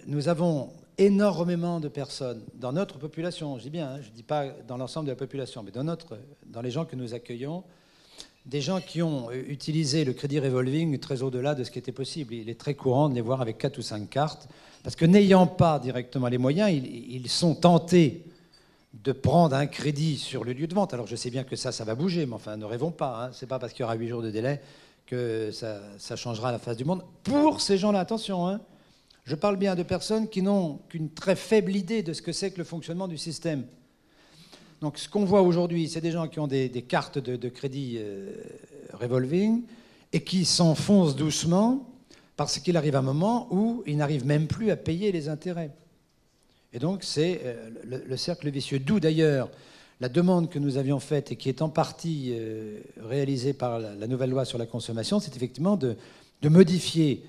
nous avons énormément de personnes dans notre population, je dis bien, hein, je ne dis pas dans l'ensemble de la population, mais dans les gens que nous accueillons, des gens qui ont utilisé le crédit revolving très au-delà de ce qui était possible. Il est très courant de les voir avec 4 ou 5 cartes, parce que n'ayant pas directement les moyens, ils sont tentés de prendre un crédit sur le lieu de vente. Alors je sais bien que ça va bouger, mais enfin ne rêvons pas. Hein. Ce n'est pas parce qu'il y aura 8 jours de délai que ça changera la face du monde. Pour ces gens-là, attention, hein, je parle bien de personnes qui n'ont qu'une très faible idée de ce que c'est que le fonctionnement du système. Donc ce qu'on voit aujourd'hui, c'est des gens qui ont des cartes de crédit revolving et qui s'enfoncent doucement parce qu'il arrive un moment où ils n'arrivent même plus à payer les intérêts. Et donc c'est le cercle vicieux. D'où d'ailleurs la demande que nous avions faite et qui est en partie réalisée par la nouvelle loi sur la consommation, c'est effectivement de modifier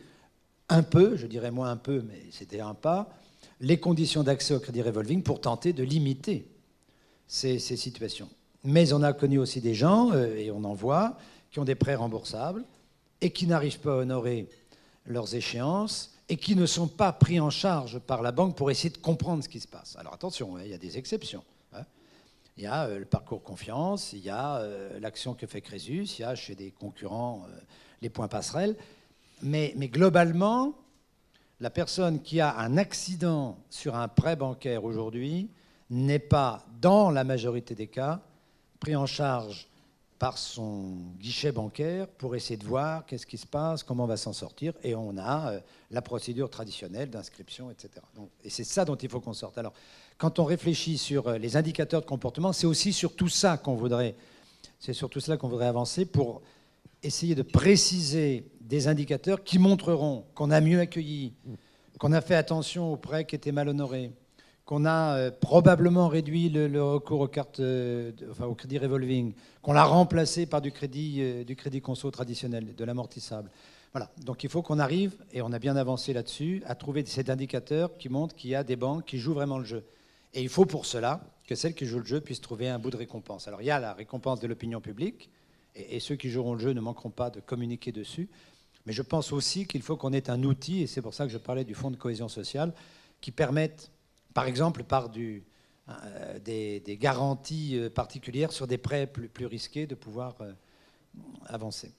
un peu, je dirais moins un peu, mais c'était un pas, les conditions d'accès au crédit revolving pour tenter de limiter ces situations. Mais on a connu aussi des gens, et on en voit, qui ont des prêts remboursables et qui n'arrivent pas à honorer leurs échéances et qui ne sont pas pris en charge par la banque pour essayer de comprendre ce qui se passe. Alors attention, il y a des exceptions. Hein. Il y a le parcours confiance, il y a l'action que fait Crésus, il y a chez des concurrents les points passerelles. Mais globalement, la personne qui a un accident sur un prêt bancaire aujourd'hui n'est pas, dans la majorité des cas, pris en charge par son guichet bancaire pour essayer de voir qu'est-ce qui se passe, comment on va s'en sortir. Et on a la procédure traditionnelle d'inscription, etc. Donc, et c'est ça dont il faut qu'on sorte. Alors, quand on réfléchit sur les indicateurs de comportement, c'est aussi sur tout ça qu'on voudrait, c'est sur tout cela qu'on voudrait avancer pour essayer de préciser des indicateurs qui montreront qu'on a mieux accueilli, qu'on a fait attention aux prêts qui étaient mal honorés, qu'on a probablement réduit le recours aux cartes, au crédit revolving, qu'on l'a remplacé par du crédit conso traditionnel, de l'amortissable. Voilà. Donc il faut qu'on arrive, et on a bien avancé là-dessus, à trouver cet indicateur qui montre qu'il y a des banques qui jouent vraiment le jeu. Et il faut pour cela que celles qui jouent le jeu puissent trouver un bout de récompense. Alors il y a la récompense de l'opinion publique, et ceux qui joueront le jeu ne manqueront pas de communiquer dessus. Mais je pense aussi qu'il faut qu'on ait un outil, et c'est pour ça que je parlais du fonds de cohésion sociale, qui permette, par exemple, par des garanties particulières sur des prêts plus risqués, de pouvoir avancer.